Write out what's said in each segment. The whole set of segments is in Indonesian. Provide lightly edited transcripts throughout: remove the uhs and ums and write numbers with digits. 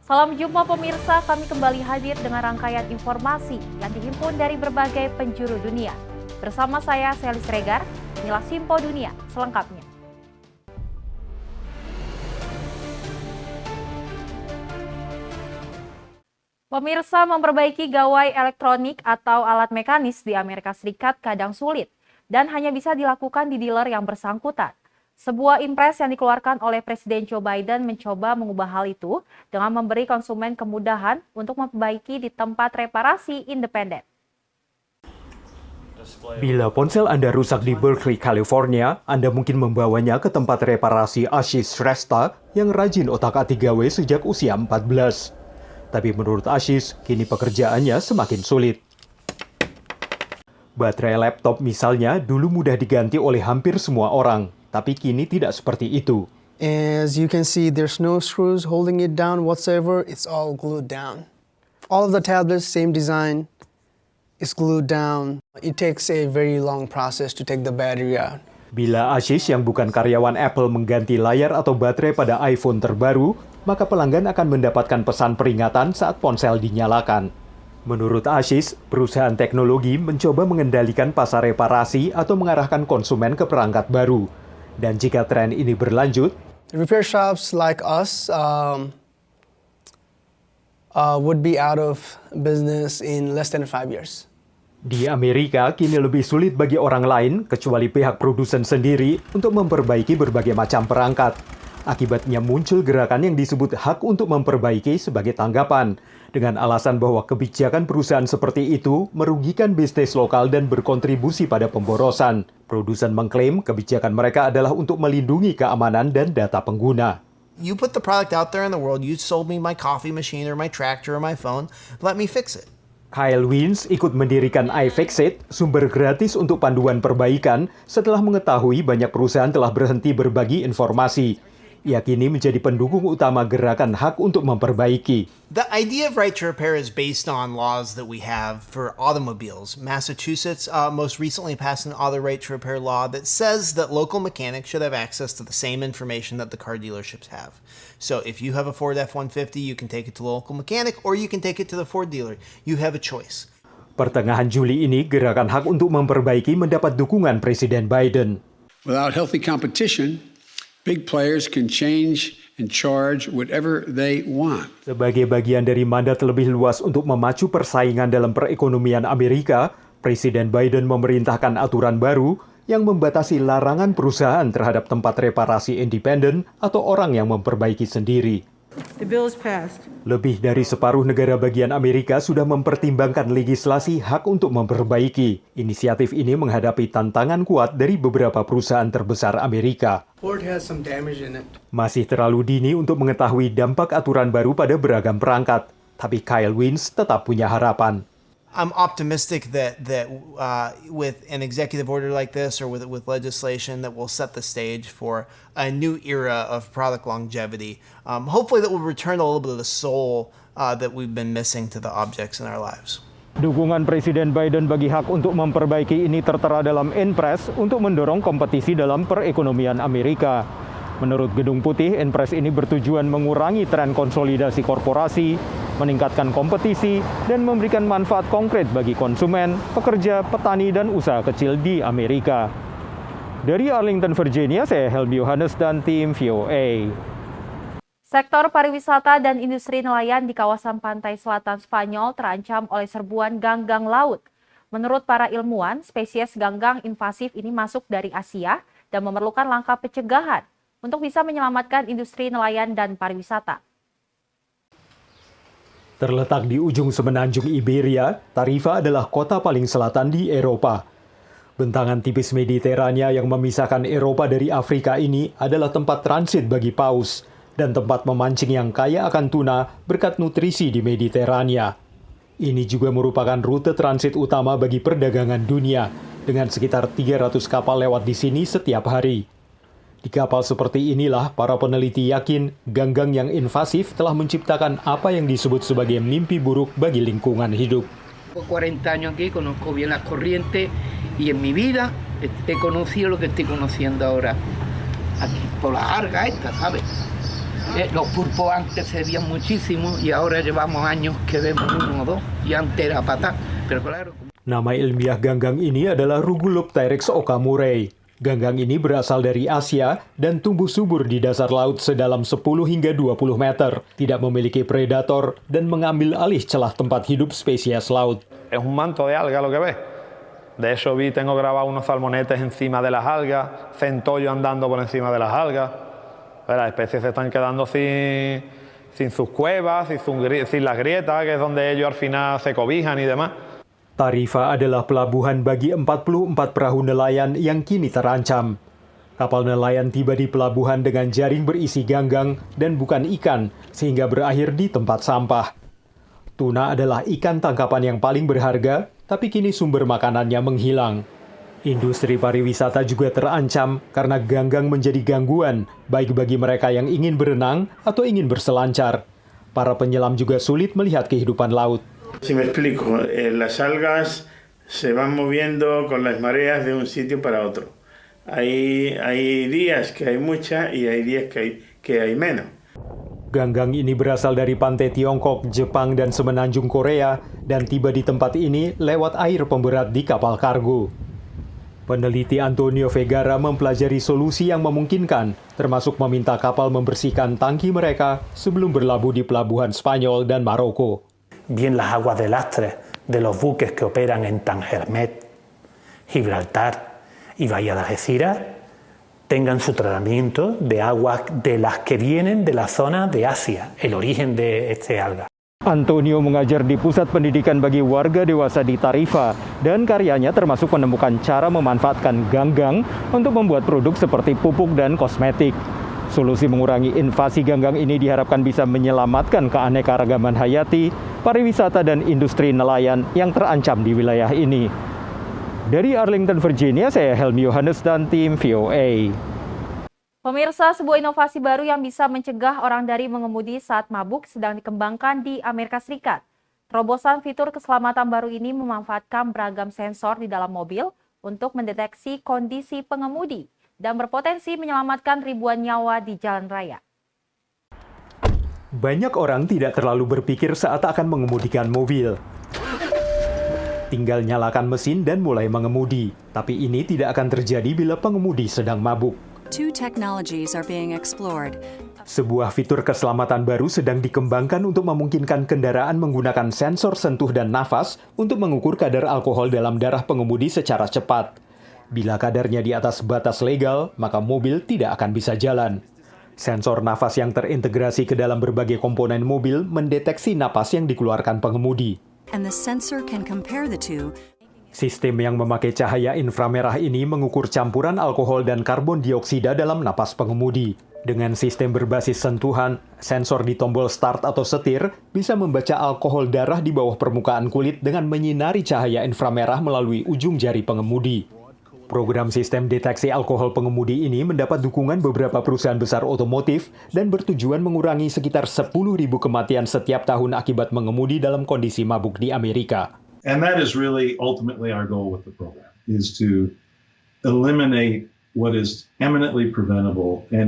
Salam jumpa pemirsa, kami kembali hadir dengan rangkaian informasi yang dihimpun dari berbagai penjuru dunia. Bersama saya, Selis Regar, inilah Simpo Dunia selengkapnya. Pemirsa, memperbaiki gawai elektronik atau alat mekanis di Amerika Serikat kadang sulit dan hanya bisa dilakukan di dealer yang bersangkutan. Sebuah impres yang dikeluarkan oleh Presiden Joe Biden mencoba mengubah hal itu dengan memberi konsumen kemudahan untuk memperbaiki di tempat reparasi independen. Bila ponsel Anda rusak di Berkeley, California, Anda mungkin membawanya ke tempat reparasi Ashish Shrestha yang rajin otak-atik gawe sejak usia 14. Tapi menurut Ashish, kini pekerjaannya semakin sulit. Baterai laptop misalnya dulu mudah diganti oleh hampir semua orang, tapi kini tidak seperti itu. As you can see, there's no screws holding it down whatsoever. It's all glued down. All of the tablets, same design, is glued down. It takes a very long process to take the battery out. Bila Ashish yang bukan karyawan Apple mengganti layar atau baterai pada iPhone terbaru, maka pelanggan akan mendapatkan pesan peringatan saat ponsel dinyalakan. Menurut Ashish, perusahaan teknologi mencoba mengendalikan pasar reparasi atau mengarahkan konsumen ke perangkat baru. Dan jika tren ini berlanjut, Repair shops like us would be out of business in less than 5 years. Di Amerika kini lebih sulit bagi orang lain, kecuali pihak produsen sendiri, untuk memperbaiki berbagai macam perangkat. Akibatnya muncul gerakan yang disebut hak untuk memperbaiki sebagai tanggapan, dengan alasan bahwa kebijakan perusahaan seperti itu merugikan bisnis lokal dan berkontribusi pada pemborosan. Produsen mengklaim kebijakan mereka adalah untuk melindungi keamanan dan data pengguna. You put the product out there in the world, you sold me my coffee machine or my tractor or my phone, let me fix it. Kyle Wiens ikut mendirikan iFixit, sumber gratis untuk panduan perbaikan, setelah mengetahui banyak perusahaan telah berhenti berbagi informasi. Ia kini menjadi pendukung utama gerakan hak untuk memperbaiki. The idea of right to repair is based on laws that we have for automobiles. Massachusetts most recently passed an auto right to repair law that says that local mechanics should have access to the same information that the car dealerships have. So if you have a Ford F-150, you can take it to the local mechanic or you can take it to the Ford dealer. You have a choice. Pertengahan Juli ini, gerakan hak untuk memperbaiki mendapat dukungan Presiden Biden. Without healthy competition, big players can change and charge whatever they want. Sebagai bagian dari mandat lebih luas untuk memacu persaingan dalam perekonomian Amerika, Presiden Biden memerintahkan aturan baru yang membatasi larangan perusahaan terhadap tempat reparasi independen atau orang yang memperbaiki sendiri. The bill is passed. Lebih dari separuh negara bagian Amerika sudah mempertimbangkan legislasi hak untuk memperbaiki. Inisiatif ini menghadapi tantangan kuat dari beberapa perusahaan terbesar Amerika. Ford has some damage in it. Masih terlalu dini untuk mengetahui dampak aturan baru pada beragam perangkat, tapi Kyle Wiens tetap punya harapan. I'm optimistic that with an executive order like this or with legislation that will set the stage for a new era of product longevity. Hopefully that will return a little bit of the soul that we've been missing to the objects in our lives. Dukungan Presiden Biden bagi hak untuk memperbaiki ini tertera dalam Impres untuk mendorong kompetisi dalam perekonomian Amerika. Menurut Gedung Putih, Impres ini bertujuan mengurangi tren konsolidasi korporasi, meningkatkan kompetisi, dan memberikan manfaat konkret bagi konsumen, pekerja, petani, dan usaha kecil di Amerika. Dari Arlington, Virginia, saya Helmi Yohanes dan tim VOA. Sektor pariwisata dan industri nelayan di kawasan pantai selatan Spanyol terancam oleh serbuan ganggang laut. Menurut para ilmuwan, spesies ganggang invasif ini masuk dari Asia dan memerlukan langkah pencegahan untuk bisa menyelamatkan industri nelayan dan pariwisata. Terletak di ujung semenanjung Iberia, Tarifa adalah kota paling selatan di Eropa. Bentangan tipis Mediterania yang memisahkan Eropa dari Afrika ini adalah tempat transit bagi paus dan tempat memancing yang kaya akan tuna berkat nutrisi di Mediterania. Ini juga merupakan rute transit utama bagi perdagangan dunia, dengan sekitar 300 kapal lewat di sini setiap hari. Di kapal seperti inilah para peneliti yakin ganggang yang invasif telah menciptakan apa yang disebut sebagai mimpi buruk bagi lingkungan hidup. 40 años aquí, conozco bien las corrientes y en mi vida he conocido lo que estoy conociendo ahora. Aquí, por la arga esta, ¿sabes? Los pulpos antes se veían muchísimo y ahora llevamos años que vemos uno o dos y antes era patá. Pero claro. Nama ilmiah ganggang ini adalah Rugulopteryx okamurei. Ganggang ini berasal dari Asia dan tumbuh subur di dasar laut sedalam 10 hingga 20 meter, tidak memiliki predator dan mengambil alih celah tempat hidup spesies laut. Es un manto de alga lo que ves. De hecho tengo grabado unos salmonetes encima de las algas, centollo andando por encima de las algas. Las especies se están quedando sin sus cuevas, sin las grietas, que es donde ellos al final se cobijan y demás. Tarifa adalah pelabuhan bagi 44 perahu nelayan yang kini terancam. Kapal nelayan tiba di pelabuhan dengan jaring berisi ganggang dan bukan ikan, sehingga berakhir di tempat sampah. Tuna adalah ikan tangkapan yang paling berharga, tapi kini sumber makanannya menghilang. Industri pariwisata juga terancam karena ganggang menjadi gangguan, baik bagi mereka yang ingin berenang atau ingin berselancar. Para penyelam juga sulit melihat kehidupan laut. Si me explico, las algas se van moviendo con las mareas de un sitio para otro. Hay días que hay mucha y hay días que hay menos. Ganggang ini berasal dari pantai Tiongkok, Jepang, dan semenanjung Korea dan tiba di tempat ini lewat air pemberat di kapal kargo. Peneliti Antonio Vegara mempelajari solusi yang memungkinkan, termasuk meminta kapal membersihkan tangki mereka sebelum berlabuh di pelabuhan Spanyol dan Maroko. Bien las aguas de lastre de los buques que operan en Tangermet, Gibraltar y Bahía de Algeciras tengan su tratamiento de aguas de las que vienen de la zona de Asia, el origen de este alga. Antonio mengajar di pusat pendidikan bagi warga dewasa di Tarifa dan karyanya termasuk menemukan cara memanfaatkan ganggang untuk membuat produk seperti pupuk dan kosmetik. Solusi mengurangi invasi ganggang ini diharapkan bisa menyelamatkan keanekaragaman hayati, pariwisata, dan industri nelayan yang terancam di wilayah ini. Dari Arlington, Virginia, saya Helmi Yohanes dan tim VOA. Pemirsa, sebuah inovasi baru yang bisa mencegah orang dari mengemudi saat mabuk sedang dikembangkan di Amerika Serikat. Terobosan fitur keselamatan baru ini memanfaatkan beragam sensor di dalam mobil untuk mendeteksi kondisi pengemudi dan berpotensi menyelamatkan ribuan nyawa di jalan raya. Banyak orang tidak terlalu berpikir saat akan mengemudikan mobil. Tinggal nyalakan mesin dan mulai mengemudi. Tapi ini tidak akan terjadi bila pengemudi sedang mabuk. Two technologies are being explored. Sebuah fitur keselamatan baru sedang dikembangkan untuk memungkinkan kendaraan menggunakan sensor sentuh dan nafas untuk mengukur kadar alkohol dalam darah pengemudi secara cepat. Bila kadarnya di atas batas legal, maka mobil tidak akan bisa jalan. Sensor nafas yang terintegrasi ke dalam berbagai komponen mobil mendeteksi napas yang dikeluarkan pengemudi. And the sensor can compare the two. Sistem yang memakai cahaya inframerah ini mengukur campuran alkohol dan karbon dioksida dalam napas pengemudi. Dengan sistem berbasis sentuhan, sensor di tombol start atau setir bisa membaca alkohol darah di bawah permukaan kulit dengan menyinari cahaya inframerah melalui ujung jari pengemudi. Program sistem deteksi alkohol pengemudi ini mendapat dukungan beberapa perusahaan besar otomotif dan bertujuan mengurangi sekitar 10.000 kematian setiap tahun akibat mengemudi dalam kondisi mabuk di Amerika. And that is really ultimately our goal with the program, is to eliminate what is eminently preventable and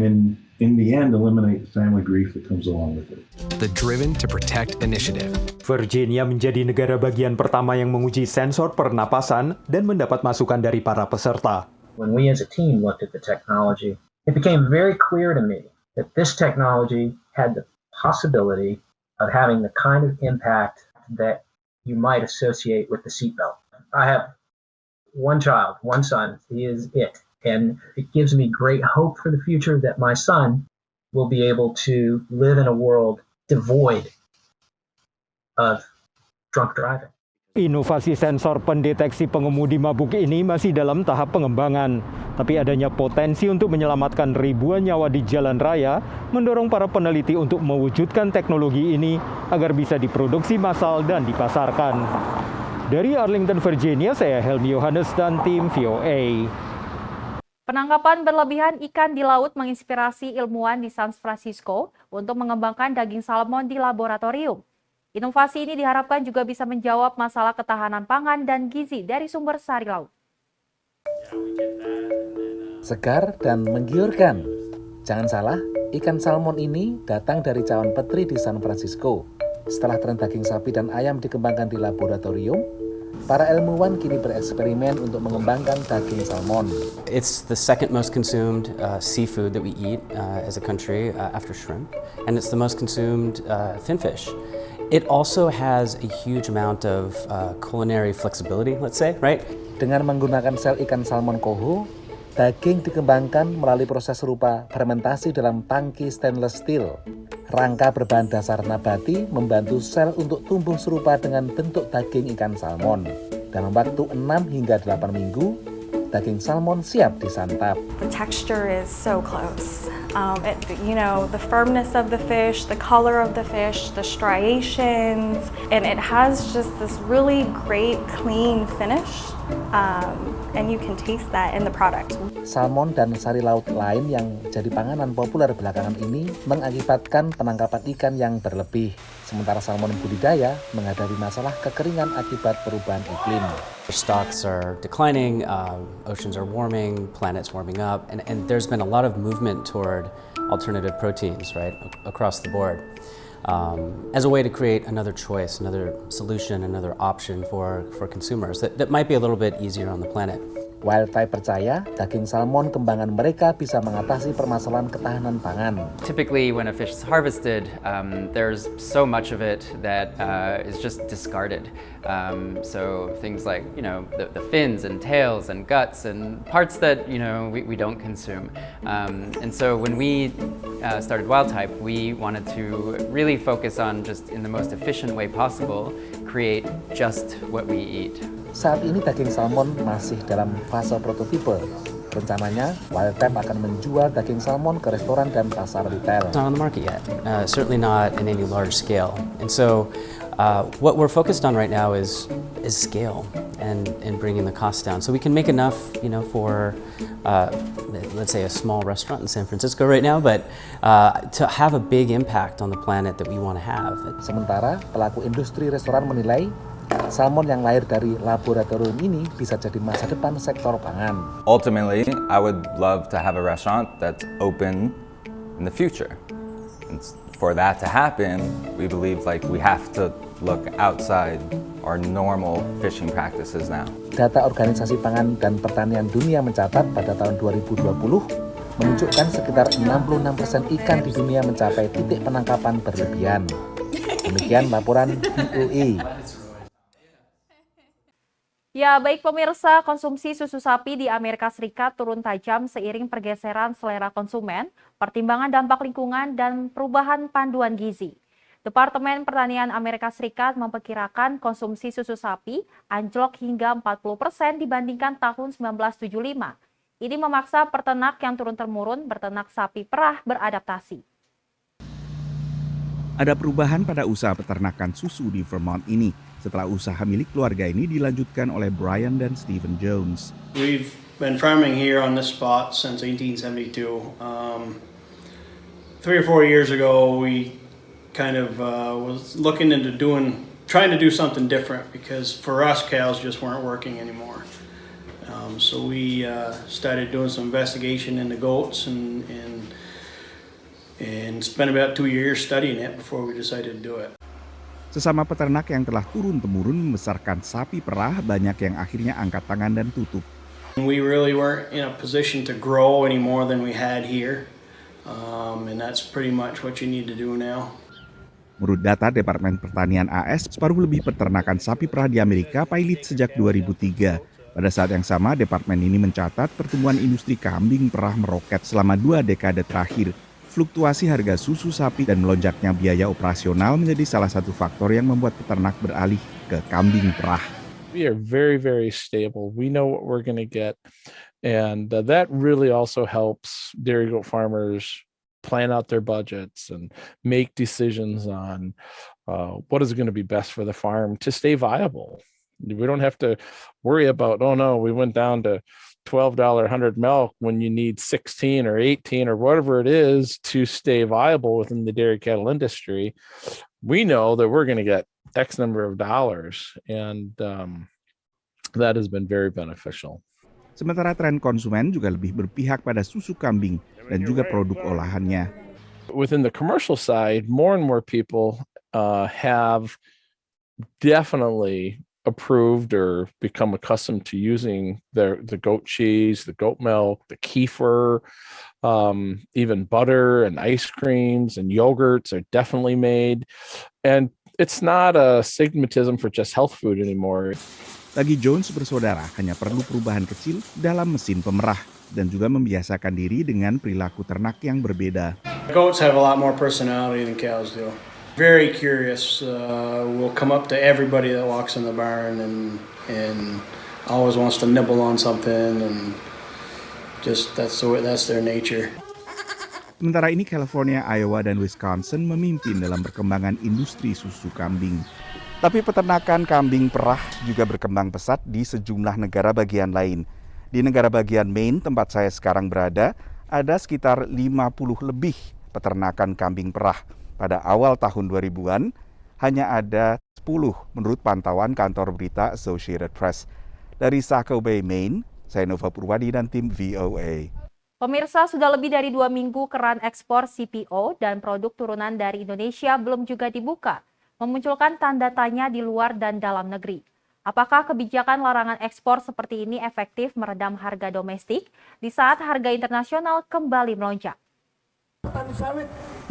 in the end eliminate the family grief that comes along with it. The Driven to Protect Initiative. Virginia menjadi negara bagian pertama yang menguji sensor pernapasan dan mendapat masukan dari para peserta. When we as a team looked at the technology, it became very clear to me that this technology had the possibility of having the kind of impact that you might associate with the seatbelt. I have one child, one son. He is it. And it gives me great hope for the future that my son will be able to live in a world devoid of drunk driving. Inovasi sensor pendeteksi pengemudi mabuk ini masih dalam tahap pengembangan. Tapi adanya potensi untuk menyelamatkan ribuan nyawa di jalan raya mendorong para peneliti untuk mewujudkan teknologi ini agar bisa diproduksi massal dan dipasarkan. Dari Arlington, Virginia, saya Helmi Yohanes dan tim VOA. Penangkapan berlebihan ikan di laut menginspirasi ilmuwan di San Francisco untuk mengembangkan daging salmon di laboratorium. Inovasi ini diharapkan juga bisa menjawab masalah ketahanan pangan dan gizi dari sumber sari laut. Segar dan menggiurkan. Jangan salah, Ikan salmon ini datang dari cawan petri di San Francisco. Setelah tren daging sapi dan ayam dikembangkan di laboratorium, para ilmuwan kini bereksperimen untuk mengembangkan daging salmon. It's the second most consumed seafood that we eat as a country after shrimp, and it's the most consumed finfish. It also has a huge amount of culinary flexibility, let's say, right? Dengan menggunakan sel ikan salmon coho, daging dikembangkan melalui proses serupa fermentasi dalam tangki stainless steel. Rangka berbahan dasar nabati membantu sel untuk tumbuh serupa dengan bentuk daging ikan salmon. Dalam waktu 6 hingga 8 minggu, daging salmon siap disantap. The texture is so close. The firmness of the fish, the color of the fish, the striations, and it has just this really great clean finish. And you can taste that in the product. Salmon dan sari laut lain yang jadi panganan populer belakangan ini mengakibatkan penangkapan ikan yang berlebih. Sementara salmon budidaya menghadapi masalah kekeringan akibat perubahan iklim. Stocks are declining, oceans are warming, planet's warming up, and there's been a lot of movement toward alternative proteins, right, across the board. As a way to create another choice, another solution, another option for consumers that might be a little bit easier on the planet. Wildtype percaya daging salmon kembangan mereka bisa mengatasi permasalahan ketahanan pangan. Typically when a fish is harvested, there's so much of it that is just discarded. So things like, the fins and tails and guts and parts that, we don't consume. And so when we started Wildtype, we wanted to really focus on just in the most efficient way possible, create just what we eat. Saat ini daging salmon masih dalam fase prototipe. Rencananya, Wildtype akan menjual daging salmon ke restoran dan pasar retail. It's not on the market yet, certainly not in any large scale. And so what we're focused on right now is scale and bringing the cost down. So we can make enough, for, let's say, a small restaurant in San Francisco right now, but to have a big impact on the planet that we want to have. Sementara, pelaku industri restoran menilai salmon yang lahir dari laboratorium ini bisa jadi masa depan sektor pangan. Ultimately, I would love to have a restaurant that's open in the future. And for that to happen, we believe we have to look outside our normal fishing practices now. Data Organisasi Pangan dan Pertanian Dunia mencatat pada tahun 2020 menunjukkan sekitar 66% ikan di dunia mencapai titik penangkapan berlebihan. Demikian laporan VOA. Ya, baik pemirsa, konsumsi susu sapi di Amerika Serikat turun tajam seiring pergeseran selera konsumen, pertimbangan dampak lingkungan, dan perubahan panduan gizi. Departemen Pertanian Amerika Serikat memperkirakan konsumsi susu sapi anjlok hingga 40% dibandingkan tahun 1975. Ini memaksa peternak yang turun-temurun berternak sapi perah beradaptasi. Ada perubahan pada usaha peternakan susu di Vermont ini setelah usaha milik keluarga ini dilanjutkan oleh Brian dan Stephen Jones. We've been farming here on this spot since 1872. 3 or 4 years ago, we kind of was looking into trying to do something different because for us, cows just weren't working anymore. So we started doing some investigation into goats and spent about 2 years studying it before we decided to do it. Sesama peternak yang telah turun-temurun membesarkan sapi perah, banyak yang akhirnya angkat tangan dan tutup. We really weren't in a position to grow any more than we had here, and that's pretty much what you need to do now. Menurut data Departemen Pertanian AS, separuh lebih peternakan sapi perah di Amerika pilot sejak 2003. Pada saat yang sama, departemen ini mencatat pertumbuhan industri kambing perah meroket selama 2 dekade terakhir. Fluktuasi harga susu sapi dan melonjaknya biaya operasional menjadi salah satu faktor yang membuat peternak beralih ke kambing perah. We are very, very stable. We know what we're going to get. And that really also helps dairy goat farmers plan out their budgets and make decisions on what is going to be best for the farm to stay viable. We don't have to worry about, oh no, we went down to $12 100 milk when you need 16 or 18 or whatever it is to stay viable within the dairy cattle industry. We know that we're going to get X number of dollars, and that has been very beneficial. Sementara tren konsumen juga lebih berpihak pada susu kambing dan juga produk olahannya. Within the commercial side, more and more people have definitely approved or become accustomed to using the goat cheese, the goat milk, the kefir, even butter and ice creams and yogurts are definitely made. And it's not a stigmatism for just health food anymore. Bagi Jones bersaudara hanya perlu perubahan kecil dalam mesin pemerah dan juga membiasakan diri dengan perilaku ternak yang berbeda. Goats have a lot more personality than cows do. Very curious, will come up to everybody that walks in the barn and always wants to nibble on something, and just that's their nature. Sementara ini California, Iowa, dan Wisconsin memimpin dalam perkembangan industri susu kambing. Tapi peternakan kambing perah juga berkembang pesat di sejumlah negara bagian lain. Di negara bagian Maine, tempat saya sekarang berada, ada sekitar 50 lebih peternakan kambing perah. Pada awal tahun 2000-an, hanya ada 10 menurut pantauan kantor berita Associated Press. Dari Saco Bay, Maine, saya Nova Purwadi dan tim VOA. Pemirsa, sudah lebih dari 2 minggu keran ekspor CPO dan produk turunan dari Indonesia belum juga dibuka, memunculkan tanda tanya di luar dan dalam negeri. Apakah kebijakan larangan ekspor seperti ini efektif meredam harga domestik di saat harga internasional kembali melonjak?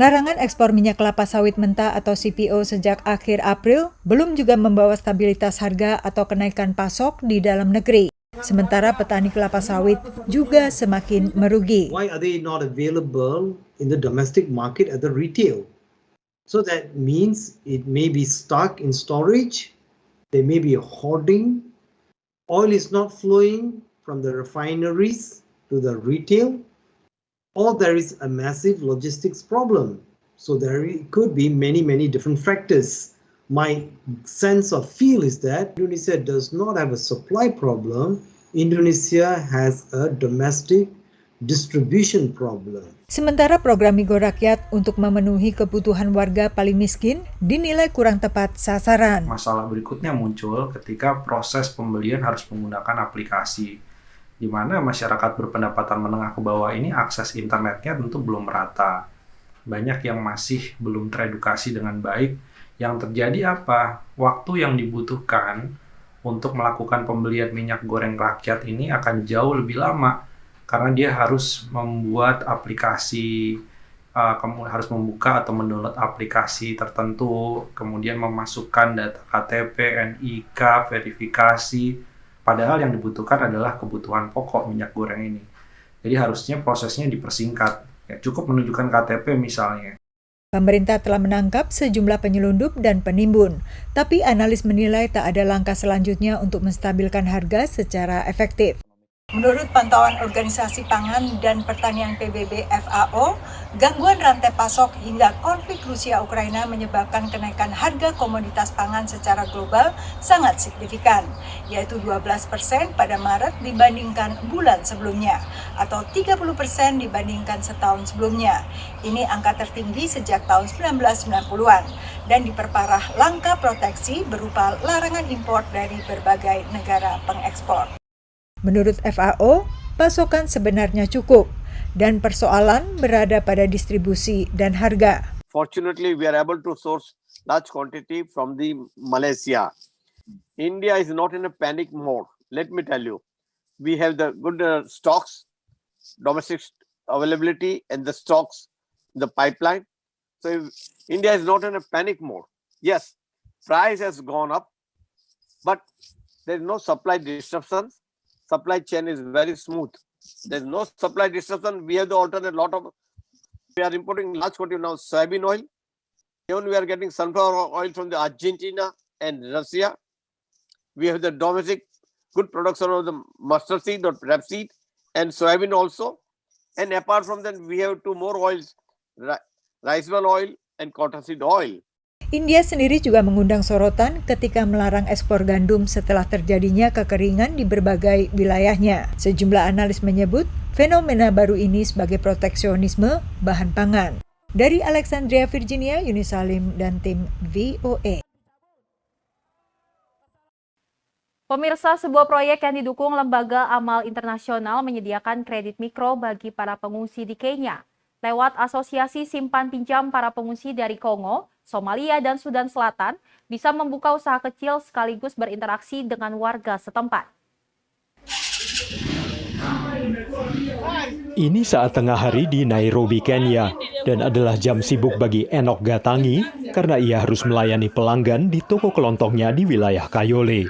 Larangan ekspor minyak kelapa sawit mentah atau CPO sejak akhir April belum juga membawa stabilitas harga atau kenaikan pasok di dalam negeri. Sementara petani kelapa sawit juga semakin merugi. Why are they not available in the domestic market at the retail? So that means it may be stuck in storage, there may be a hoarding, oil is not flowing from the refineries to the retail, or there is a massive logistics problem. So there could be many different factors. My sense of feel is that Indonesia does not have a supply problem. Indonesia has a domestic distribution problem. Sementara program Migo Rakyat untuk memenuhi kebutuhan warga paling miskin dinilai kurang tepat sasaran. Masalah berikutnya muncul ketika proses pembelian harus menggunakan aplikasi, di mana masyarakat berpendapatan menengah ke bawah ini akses internetnya tentu belum merata. Banyak yang masih belum teredukasi dengan baik. Yang terjadi apa? Waktu yang dibutuhkan untuk melakukan pembelian minyak goreng rakyat ini akan jauh lebih lama, karena dia harus membuat aplikasi, harus membuka atau mendownload aplikasi tertentu, kemudian memasukkan data KTP, NIK, verifikasi. Padahal yang dibutuhkan adalah kebutuhan pokok minyak goreng ini. Jadi harusnya prosesnya dipersingkat. Ya, cukup menunjukkan KTP misalnya. Pemerintah telah menangkap sejumlah penyelundup dan penimbun, tapi analis menilai tak ada langkah selanjutnya untuk menstabilkan harga secara efektif. Menurut pantauan Organisasi Pangan dan Pertanian PBB FAO, gangguan rantai pasok hingga konflik Rusia-Ukraina menyebabkan kenaikan harga komoditas pangan secara global sangat signifikan, yaitu 12% pada Maret dibandingkan bulan sebelumnya, atau 30% dibandingkan setahun sebelumnya. Ini angka tertinggi sejak tahun 1990-an dan diperparah langkah proteksi berupa larangan impor dari berbagai negara pengekspor. Menurut FAO, pasokan sebenarnya cukup dan persoalan berada pada distribusi dan harga. Fortunately, we are able to source large quantity from the Malaysia. India is not in a panic mode. Let me tell you, we have the good stocks, domestic availability, and the stocks, the pipeline. So India is not in a panic mode. Yes, price has gone up, but there is no supply disruptions. Supply chain is very smooth. There's no supply disruption. We have the alternate we are importing large quantity now soybean oil. Even we are getting sunflower oil from the Argentina and Russia. We have the domestic good production of the mustard seed or rapeseed and soybean also. And apart from that, we have two more oils, rice bran oil and cottonseed oil. India sendiri juga mengundang sorotan ketika melarang ekspor gandum setelah terjadinya kekeringan di berbagai wilayahnya. Sejumlah analis menyebut fenomena baru ini sebagai proteksionisme bahan pangan. Dari Alexandria, Virginia, Yuni Salim dan tim VOA. Pemirsa, sebuah proyek yang didukung Lembaga Amal Internasional menyediakan kredit mikro bagi para pengungsi di Kenya. Lewat Asosiasi Simpan Pinjam para pengungsi dari Kongo, Somalia, dan Sudan Selatan, bisa membuka usaha kecil sekaligus berinteraksi dengan warga setempat. Ini saat tengah hari di Nairobi, Kenya, dan adalah jam sibuk bagi Enoch Gatangi karena ia harus melayani pelanggan di toko kelontongnya di wilayah Kayole.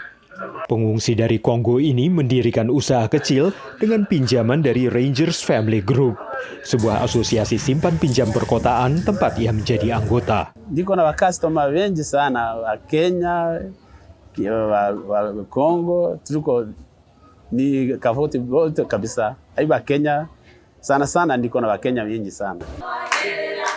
Pengungsi dari Kongo ini mendirikan usaha kecil dengan pinjaman dari Rangers Family Group, sebuah asosiasi simpan pinjam perkotaan tempat ia menjadi anggota. Niko na customer wengi sana wa Kenya, wa Kongo, tuko ni tofauti wote kabisa. Aiba Kenya sana niko na Wakenya wengi sana.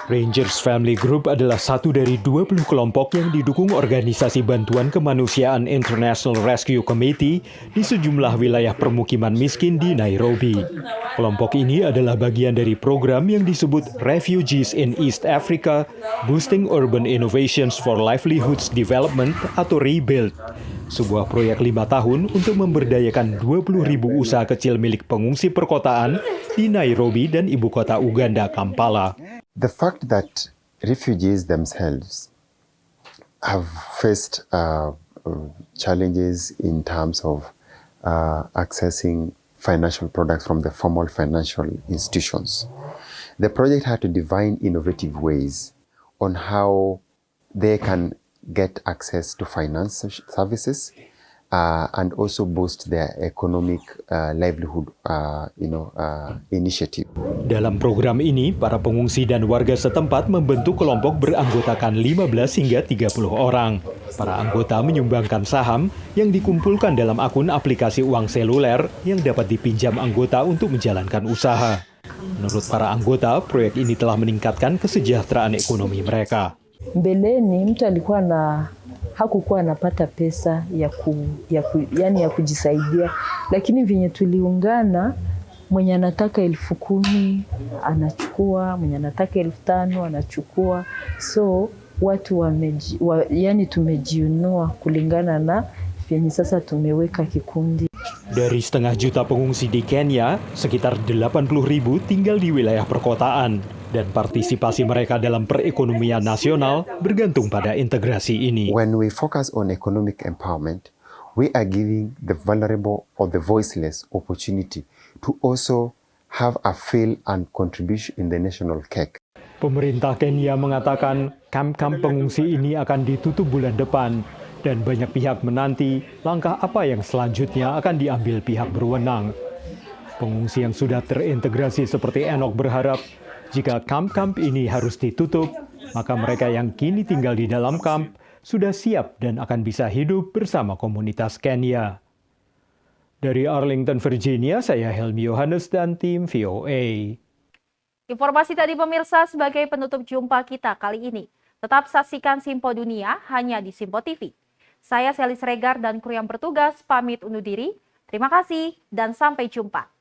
Rangers Family Group adalah satu dari 20 kelompok yang didukung Organisasi Bantuan Kemanusiaan International Rescue Committee di sejumlah wilayah permukiman miskin di Nairobi. Kelompok ini adalah bagian dari program yang disebut Refugees in East Africa, Boosting Urban Innovations for Livelihoods Development atau REBUILD. Sebuah proyek 5 tahun untuk memberdayakan 20.000 usaha kecil milik pengungsi perkotaan di Nairobi dan ibu kota Uganda, Kampala. The fact that refugees themselves have faced challenges in terms of accessing financial products from the formal financial institutions. The project had to divine innovative ways on how they can get access to finance services and also boost their economic livelihood initiative. Dalam program ini, para pengungsi dan warga setempat membentuk kelompok beranggotakan 15 hingga 30 orang. Para anggota menyumbangkan saham yang dikumpulkan dalam akun aplikasi uang seluler yang dapat dipinjam anggota untuk menjalankan usaha. Menurut para anggota, proyek ini telah meningkatkan kesejahteraan ekonomi mereka. Mbeleni mtu alikuwa hakukuwa anapata pesa ya kujisaidia, lakini venye tuliungana, mwenye anataka 10,000 anachukua, mwenye anataka 5,000 anachukua. So watu tumejiunua kulingana na venye sasa tumeweka kikundi. Dari 500 juta pengungsi di Kenya, sekitar 80.000 tinggal di wilayah perkotaan. Dan partisipasi mereka dalam perekonomian nasional bergantung pada integrasi ini. When we focus on economic empowerment, we are giving the vulnerable or the voiceless opportunity to also have a feel and contribution in the national cake. Pemerintah Kenya mengatakan kamp-kamp pengungsi ini akan ditutup bulan depan dan banyak pihak menanti langkah apa yang selanjutnya akan diambil pihak berwenang. Pengungsi yang sudah terintegrasi seperti Enoch berharap jika kamp-kamp ini harus ditutup, maka mereka yang kini tinggal di dalam kamp sudah siap dan akan bisa hidup bersama komunitas Kenya. Dari Arlington, Virginia, saya Helmi Yohanes dan tim VOA. Informasi tadi pemirsa sebagai penutup jumpa kita kali ini. Tetap saksikan Simpo Dunia hanya di Simpo TV. Saya Selis Regar dan kru yang bertugas pamit undur diri. Terima kasih dan sampai jumpa.